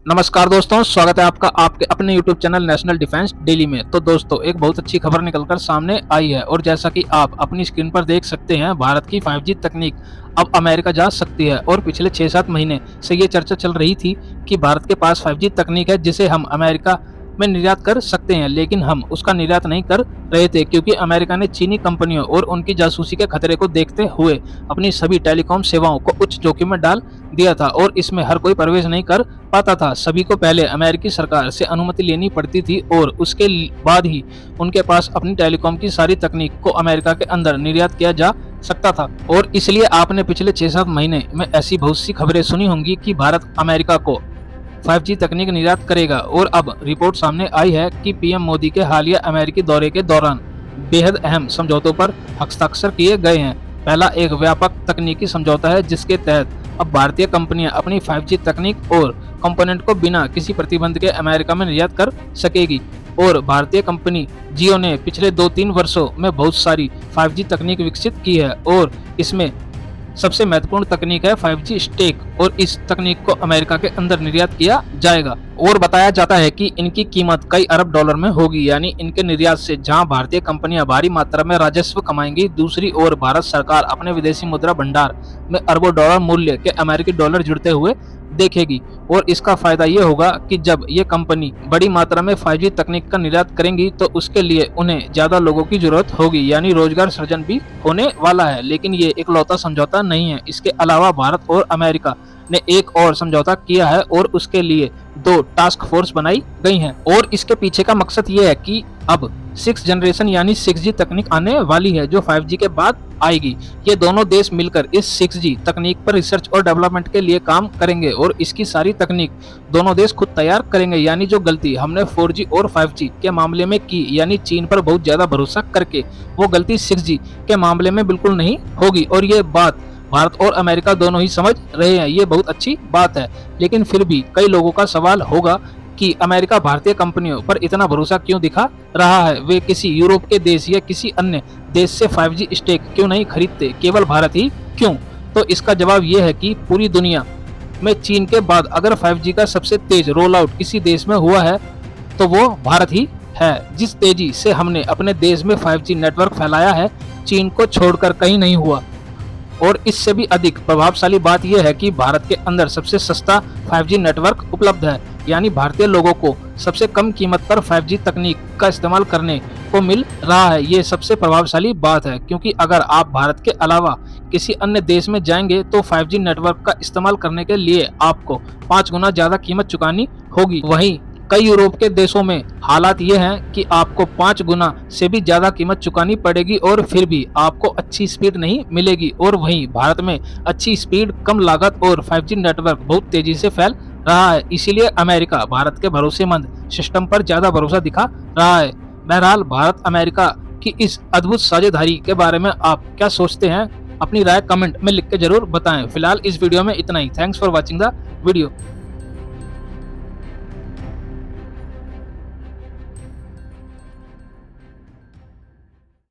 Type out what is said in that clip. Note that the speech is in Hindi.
नमस्कार दोस्तों, स्वागत है आपका आपके अपने YouTube channel national defence daily में। तो दोस्तों, एक बहुत अच्छी खबर निकलकर सामने आई है और जैसा कि आप अपनी स्क्रीन पर देख सकते हैं, भारत की 5G तकनीक अब अमेरिका जा सकती है। और पिछले 6-7 महीने से ये चर्चा चल रही थी कि भारत के पास 5G तकनीक है जिसे हम अमेरिका में निर्यात कर सकते हैं, लेकिन हम उसका निर्यात नहीं कर रहे थे क्योंकि अमेरिका ने चीनी कंपनियों और उनकी जासूसी के खतरे को देखते हुए अपनी सभी टेलीकॉम सेवाओं को उच्च जोखिम में डाल दिया था और इसमें हर कोई प्रवेश नहीं कर पाता था। सभी को पहले अमेरिकी सरकार से अनुमति लेनी पड़ती थी और उसके बाद ही उनके पास अपनी टेलीकॉम की सारी तकनीक को अमेरिका के अंदर निर्यात किया जा सकता था। और इसलिए आपने पिछले 6-7 महीने में ऐसी बहुत सी खबरें सुनी होंगी कि भारत अमेरिका को 5G तकनीक निर्यात करेगा। और अब रिपोर्ट सामने आई है कि पीएम मोदी के हालिया अमेरिकी दौरे के दौरान बेहद अहम समझौतों पर हस्ताक्षर किए गए हैं। पहला एक व्यापक तकनीकी समझौता है जिसके तहत अब भारतीय कंपनियां अपनी 5G तकनीक और कंपोनेंट को बिना किसी प्रतिबंध के अमेरिका में निर्यात कर सकेगी। और भारतीय कंपनी जियो ने पिछले 2-3 वर्षों में बहुत सारी 5G तकनीक विकसित की है और इसमें सबसे महत्वपूर्ण तकनीक है 5G स्टेक और इस तकनीक को अमेरिका के अंदर निर्यात किया जाएगा। और बताया जाता है कि इनकी कीमत कई अरब डॉलर में होगी। यानी इनके निर्यात से जहां भारतीय कंपनियां भारी मात्रा में राजस्व कमाएंगी, दूसरी ओर भारत सरकार अपने विदेशी मुद्रा भंडार में अरबों डॉलर मूल्य के अमेरिकी डॉलर जुड़ते हुए देखेगी। और इसका फायदा ये होगा कि जब ये कंपनी बड़ी मात्रा में 5G तकनीक का निर्यात करेंगी तो उसके लिए उन्हें ज्यादा लोगों की जरूरत होगी, यानी रोजगार सृजन भी होने वाला है। लेकिन ये इकलौता समझौता नहीं है। इसके अलावा भारत और अमेरिका ने एक और समझौता किया है और उसके लिए 2 टास्क फोर्स बनाई गई हैं। और इसके पीछे का मकसद ये है कि अब 6th जनरेशन यानी 6G तकनीक आने वाली है जो 5G के बाद आएगी। ये दोनों देश मिलकर इस 6G तकनीक पर रिसर्च और डेवलपमेंट के लिए काम करेंगे और इसकी सारी तकनीक दोनों देश खुद तैयार करेंगे। यानी जो गलती हमने 4G और 5G के मामले में की, यानी चीन पर बहुत ज्यादा भरोसा करके, वो गलती 6G के मामले में बिल्कुल नहीं होगी। और ये बात भारत और अमेरिका दोनों ही समझ रहे हैं। ये बहुत अच्छी बात है। लेकिन फिर भी कई लोगों का सवाल होगा कि अमेरिका भारतीय कंपनियों पर इतना भरोसा क्यों दिखा रहा है। वे किसी यूरोप के देश या किसी अन्य देश से 5G स्टेक क्यों नहीं खरीदते, केवल भारत ही क्यों? तो इसका जवाब ये है कि पूरी दुनिया में चीन के बाद अगर 5G का सबसे तेज रोल आउट किसी देश में हुआ है तो वो भारत ही है। जिस तेजी से हमने अपने देश में 5G नेटवर्क फैलाया है, चीन को छोड़कर कहीं नहीं हुआ। और इससे भी अधिक प्रभावशाली बात यह है कि भारत के अंदर सबसे सस्ता 5G नेटवर्क उपलब्ध है। यानी भारतीय लोगों को सबसे कम कीमत पर 5G तकनीक का इस्तेमाल करने को मिल रहा है। ये सबसे प्रभावशाली बात है क्योंकि अगर आप भारत के अलावा किसी अन्य देश में जाएंगे तो 5G नेटवर्क का इस्तेमाल करने के लिए आपको 5 गुना ज्यादा कीमत चुकानी होगी। वहीं कई यूरोप के देशों में हालात ये हैं कि आपको 5 गुना से भी ज्यादा कीमत चुकानी पड़ेगी और फिर भी आपको अच्छी स्पीड नहीं मिलेगी। और वहीं भारत में अच्छी स्पीड, कम लागत और 5G नेटवर्क बहुत तेजी से फैल रहा है। इसीलिए अमेरिका भारत के भरोसेमंद सिस्टम पर ज्यादा भरोसा दिखा रहा है। बहरहाल, भारत अमेरिका की इस अद्भुत साझेदारी के बारे में आप क्या सोचते हैं? अपनी राय कमेंट में लिख के जरूर बताएं। फिलहाल इस वीडियो में इतना ही। Thanks for watching the video.